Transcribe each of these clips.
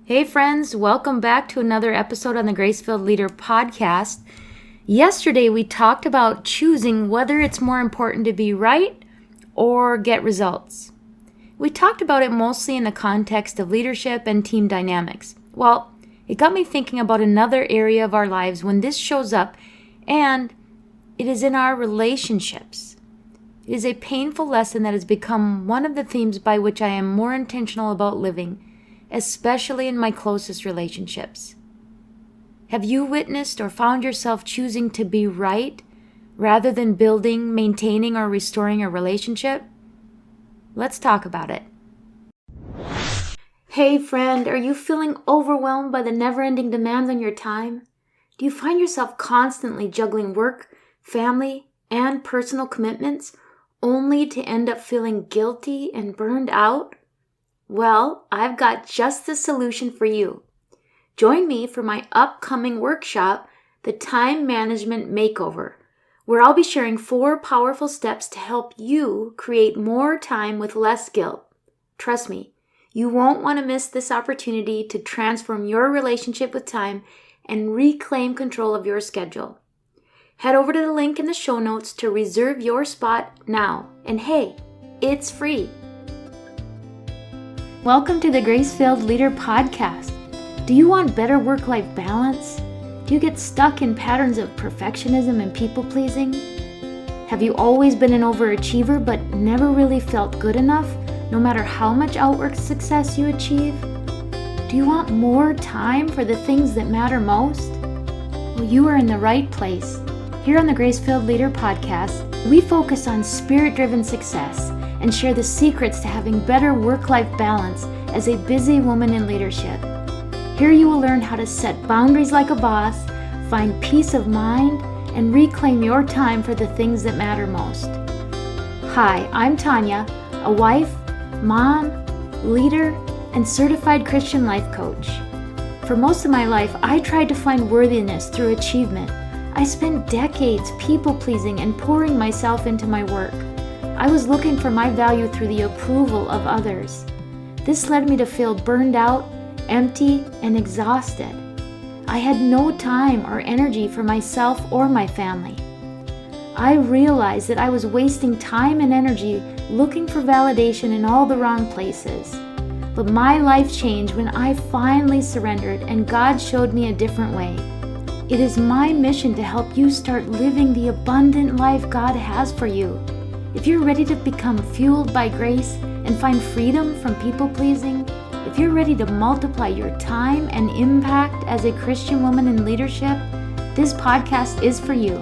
Hey friends, welcome back to another episode on the Grace-Filled Leader podcast. Yesterday we talked about choosing whether it's more important to be right or get results. We talked about it mostly in the context of leadership and team dynamics. Well, it got me thinking about another area of our lives when this shows up, and it is in our relationships. It is a painful lesson that has become one of the themes by which I am more intentional about living, especially in my closest relationships. Have you witnessed or found yourself choosing to be right rather than building, maintaining, or restoring a relationship? Let's talk about it. Hey friend, are you feeling overwhelmed by the never-ending demands on your time? Do you find yourself constantly juggling work, family, and personal commitments only to end up feeling guilty and burned out? Well, I've got just the solution for you. Join me for my upcoming workshop, The Time Management Makeover, where I'll be sharing 4 powerful steps to help you create more time with less guilt. Trust me, you won't want to miss this opportunity to transform your relationship with time and reclaim control of your schedule. Head over to the link in the show notes to reserve your spot now. And hey, it's free. Welcome to the Grace-Filled Leader podcast. Do you want better work-life balance? Do you get stuck in patterns of perfectionism and people-pleasing? Have you always been an overachiever but never really felt good enough, no matter how much outward success you achieve? Do you want more time for the things that matter most? Well, you are in the right place. Here on the Grace-Filled Leader podcast, we focus on spirit-driven success and share the secrets to having better work-life balance as a busy woman in leadership. Here you will learn how to set boundaries like a boss, find peace of mind, and reclaim your time for the things that matter most. Hi, I'm Tanya, a wife, mom, leader, and certified Christian life coach. For most of my life, I tried to find worthiness through achievement. I spent decades people-pleasing and pouring myself into my work. I was looking for my value through the approval of others. This led me to feel burned out, empty, and exhausted. I had no time or energy for myself or my family. I realized that I was wasting time and energy looking for validation in all the wrong places. But my life changed when I finally surrendered and God showed me a different way. It is my mission to help you start living the abundant life God has for you. If you're ready to become fueled by grace and find freedom from people-pleasing, if you're ready to multiply your time and impact as a Christian woman in leadership, this podcast is for you.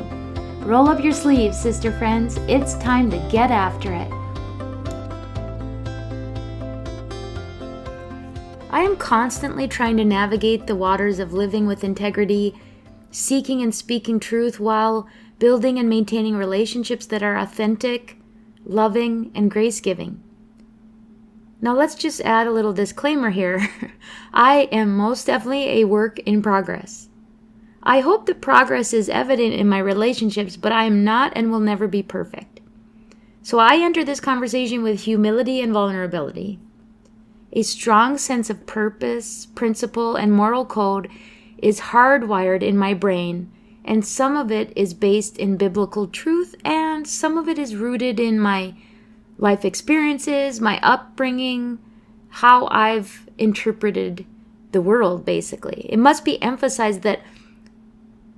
Roll up your sleeves, sister friends. It's time to get after it. I am constantly trying to navigate the waters of living with integrity, seeking and speaking truth while building and maintaining relationships that are authentic, loving, and grace-giving. Now let's just add a little disclaimer here. I am most definitely a work in progress. I hope the progress is evident in my relationships, but I am not and will never be perfect. So I enter this conversation with humility and vulnerability. A strong sense of purpose, principle, and moral code is hardwired in my brain, and some of it is based in biblical truth, and some of it is rooted in my life experiences, my upbringing, how I've interpreted the world, basically. It must be emphasized that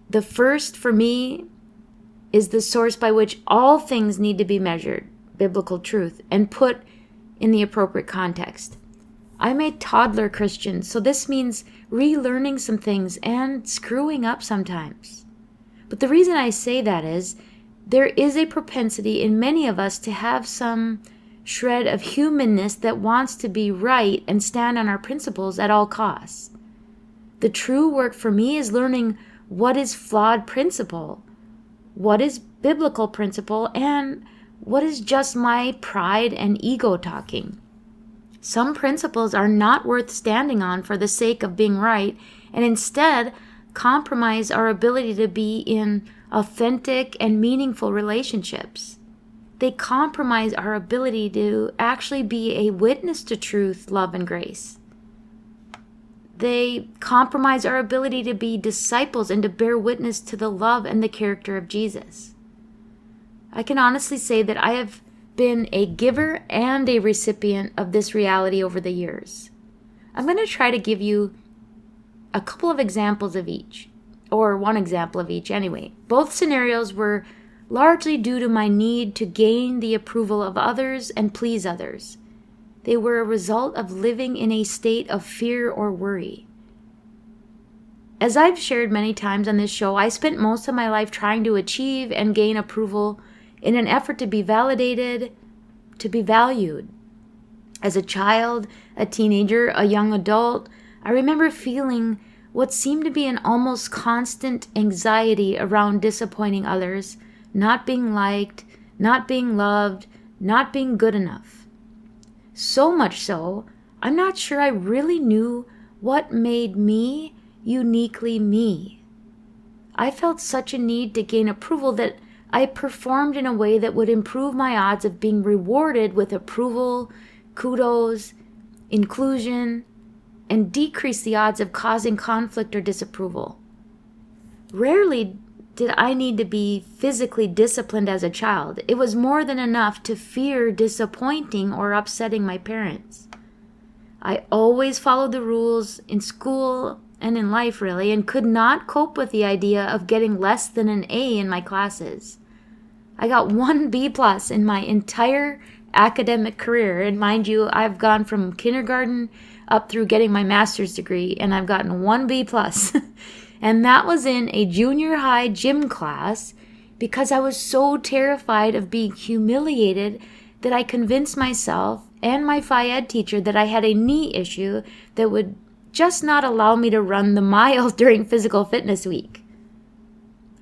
the first, for me, is the source by which all things need to be measured, biblical truth, and put in the appropriate context. I'm a toddler Christian, so this means relearning some things and screwing up sometimes. But the reason I say that is there is a propensity in many of us to have some shred of humanness that wants to be right and stand on our principles at all costs. The true work for me is learning what is flawed principle, what is biblical principle, and what is just my pride and ego talking. Some principles are not worth standing on for the sake of being right, and instead compromise our ability to be in authentic and meaningful relationships. They compromise our ability to actually be a witness to truth, love, and grace. They compromise our ability to be disciples and to bear witness to the love and the character of Jesus. I can honestly say that I have been a giver and a recipient of this reality over the years. I'm going to try to give you a couple of examples of each, or one example of each anyway. Both scenarios were largely due to my need to gain the approval of others and please others. They were a result of living in a state of fear or worry. As I've shared many times on this show, I spent most of my life trying to achieve and gain approval in an effort to be validated, to be valued. As a child, a teenager, a young adult, I remember feeling what seemed to be an almost constant anxiety around disappointing others, not being liked, not being loved, not being good enough. So much so, I'm not sure I really knew what made me uniquely me. I felt such a need to gain approval that I performed in a way that would improve my odds of being rewarded with approval, kudos, inclusion, and decrease the odds of causing conflict or disapproval. Rarely did I need to be physically disciplined as a child. It was more than enough to fear disappointing or upsetting my parents. I always followed the rules in school and in life, really, and could not cope with the idea of getting less than an A in my classes. I got 1 B+ in my entire academic career, and mind you, I've gone from kindergarten up through getting my master's degree, and I've gotten 1 B+. And that was in a junior high gym class because I was so terrified of being humiliated that I convinced myself and my Phi Ed teacher that I had a knee issue that would just not allow me to run the mile during physical fitness week.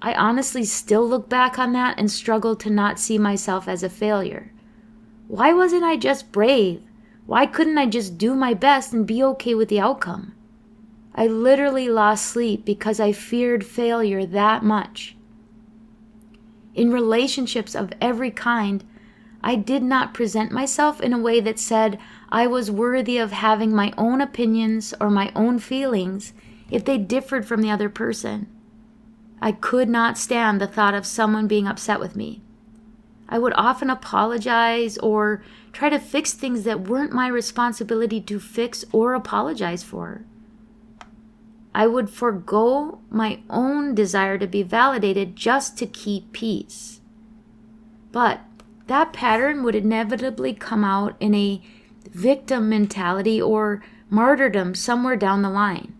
I honestly still look back on that and struggle to not see myself as a failure. Why wasn't I just brave? Why couldn't I just do my best and be okay with the outcome? I literally lost sleep because I feared failure that much. In relationships of every kind, I did not present myself in a way that said I was worthy of having my own opinions or my own feelings if they differed from the other person. I could not stand the thought of someone being upset with me. I would often apologize or try to fix things that weren't my responsibility to fix or apologize for. I would forego my own desire to be validated just to keep peace. But that pattern would inevitably come out in a victim mentality or martyrdom somewhere down the line.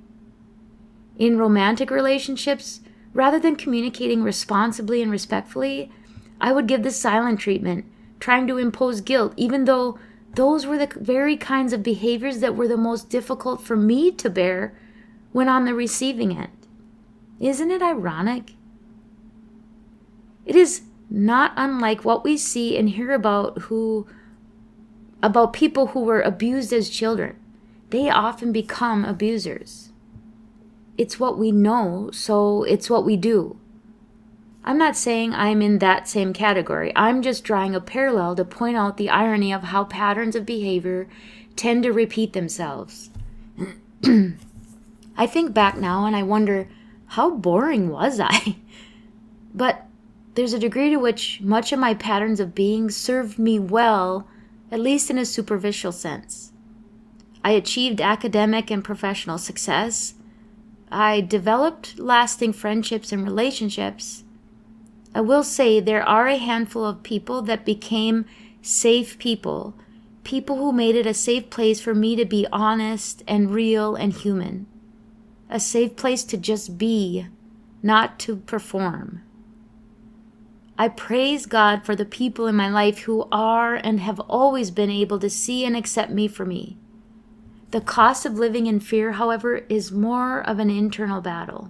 In romantic relationships, rather than communicating responsibly and respectfully, I would give the silent treatment, trying to impose guilt, even though those were the very kinds of behaviors that were the most difficult for me to bear when on the receiving end. Isn't it ironic? It is not unlike what we see and hear about people who were abused as children. They often become abusers. It's what we know, so it's what we do. I'm not saying I'm in that same category. I'm just drawing a parallel to point out the irony of how patterns of behavior tend to repeat themselves. I think back now and I wonder, how boring was I? But there's a degree to which much of my patterns of being served me well, at least in a superficial sense. I achieved academic and professional success. I developed lasting friendships and relationships. I will say there are a handful of people that became safe people who made it a safe place for me to be honest and real and human. A safe place to just be, not to perform. I praise God for the people in my life who are and have always been able to see and accept me for me. The cost of living in fear, however, is more of an internal battle.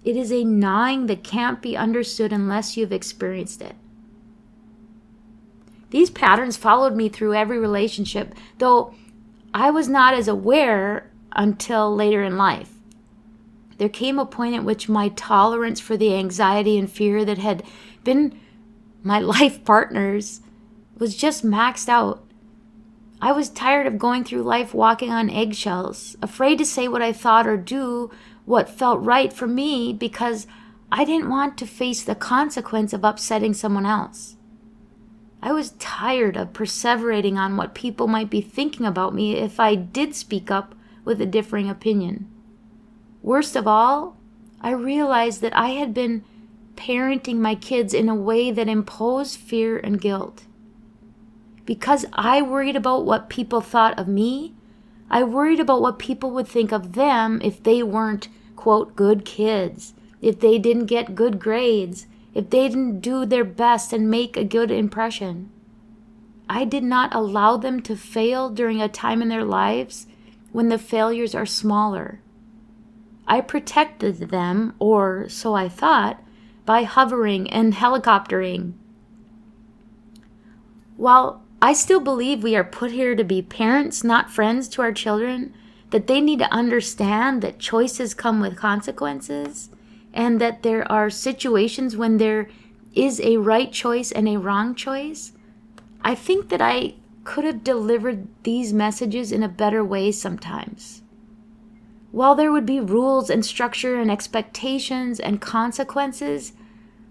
It is a gnawing that can't be understood unless you've experienced it. These patterns followed me through every relationship, though I was not as aware until later in life. There came a point at which my tolerance for the anxiety and fear that had been my life partners was just maxed out. I was tired of going through life walking on eggshells, afraid to say what I thought or do what felt right for me because I didn't want to face the consequence of upsetting someone else. I was tired of perseverating on what people might be thinking about me if I did speak up with a differing opinion. Worst of all, I realized that I had been parenting my kids in a way that imposed fear and guilt. Because I worried about what people thought of me, I worried about what people would think of them if they weren't, quote, good kids, if they didn't get good grades, if they didn't do their best and make a good impression. I did not allow them to fail during a time in their lives when the failures are smaller. I protected them, or so I thought, by hovering and helicoptering. While I still believe we are put here to be parents, not friends to our children, that they need to understand that choices come with consequences, and that there are situations when there is a right choice and a wrong choice, I think that I could have delivered these messages in a better way sometimes. While there would be rules and structure and expectations and consequences,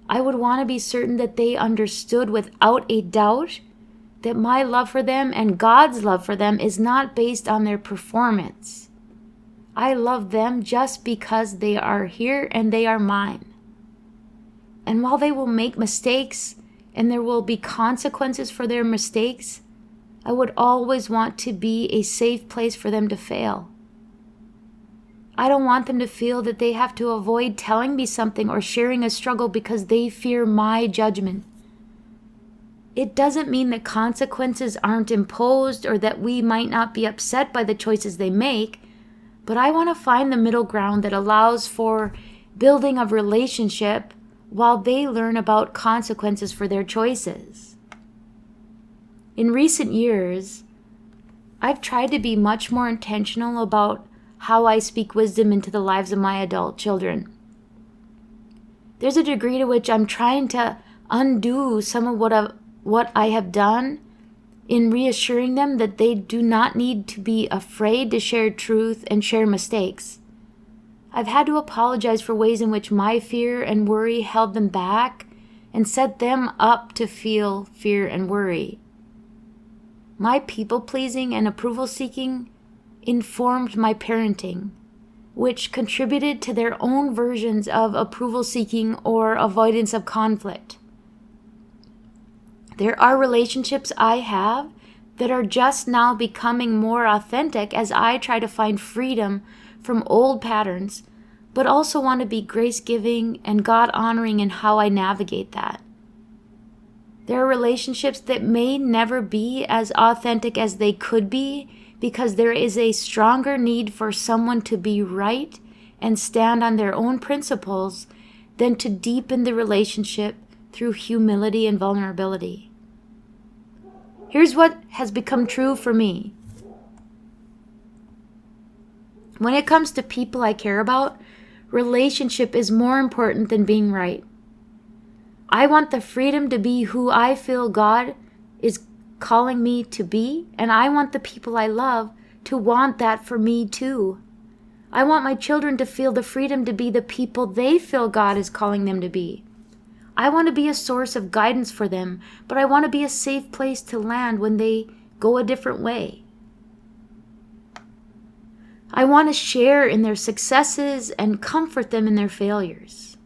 I would want to be certain that they understood without a doubt that my love for them and God's love for them is not based on their performance. I love them just because they are here and they are mine. And while they will make mistakes and there will be consequences for their mistakes, I would always want to be a safe place for them to fail. I don't want them to feel that they have to avoid telling me something or sharing a struggle because they fear my judgment. It doesn't mean that consequences aren't imposed or that we might not be upset by the choices they make, but I want to find the middle ground that allows for building of relationship while they learn about consequences for their choices. In recent years, I've tried to be much more intentional about how I speak wisdom into the lives of my adult children. There's a degree to which I'm trying to undo some of what I have done in reassuring them that they do not need to be afraid to share truth and share mistakes. I've had to apologize for ways in which my fear and worry held them back and set them up to feel fear and worry. My people-pleasing and approval-seeking informed my parenting, which contributed to their own versions of approval-seeking or avoidance of conflict. There are relationships I have that are just now becoming more authentic as I try to find freedom from old patterns, but also want to be grace-giving and God-honoring in how I navigate that. There are relationships that may never be as authentic as they could be because there is a stronger need for someone to be right and stand on their own principles than to deepen the relationship through humility and vulnerability. Here's what has become true for me. When it comes to people I care about, relationship is more important than being right. I want the freedom to be who I feel God is calling me to be, and I want the people I love to want that for me too. I want my children to feel the freedom to be the people they feel God is calling them to be. I want to be a source of guidance for them, but I want to be a safe place to land when they go a different way. I want to share in their successes and comfort them in their failures.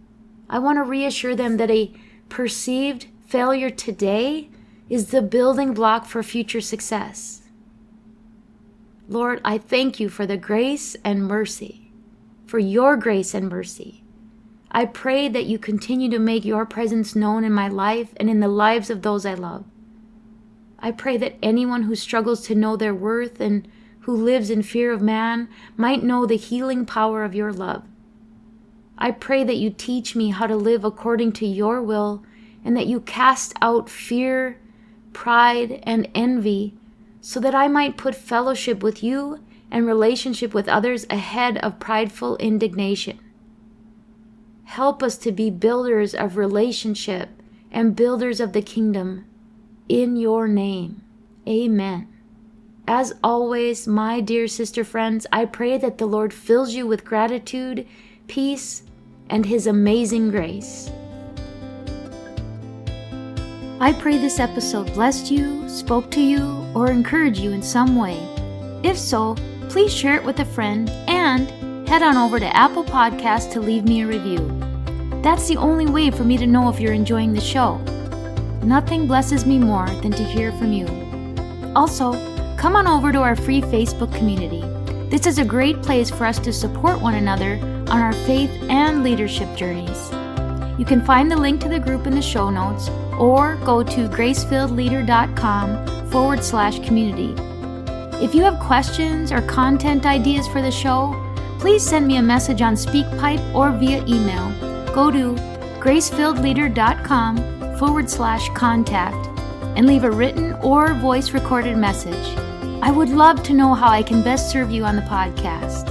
I want to reassure them that a perceived failure today is the building block for future success. Lord, I thank you for the grace and mercy, for your grace and mercy. I pray that you continue to make your presence known in my life and in the lives of those I love. I pray that anyone who struggles to know their worth and who lives in fear of man might know the healing power of your love. I pray that you teach me how to live according to your will and that you cast out fear, pride, and envy so that I might put fellowship with you and relationship with others ahead of prideful indignation. Help us to be builders of relationship and builders of the kingdom. In your name, amen As always, my dear sister friends, I pray that the Lord fills you with gratitude, peace, and His amazing grace. I pray this episode blessed you, spoke to you, or encouraged you in some way. If so, please share it with a friend and head on over to Apple Podcasts to leave me a review. That's the only way for me to know if you're enjoying the show. Nothing blesses me more than to hear from you. Also, come on over to our free Facebook community. This is a great place for us to support one another on our faith and leadership journeys. You can find the link to the group in the show notes or go to gracefilledleader.com/community. If you have questions or content ideas for the show, please send me a message on SpeakPipe or via email. Go to gracefilledleader.com/contact and leave a written or voice recorded message. I would love to know how I can best serve you on the podcast.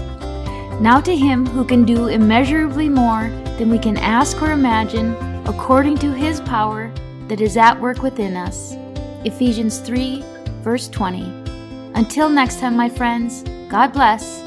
Now to Him who can do immeasurably more than we can ask or imagine, according to His power that is at work within us. Ephesians 3, verse 20. Until next time, my friends, God bless.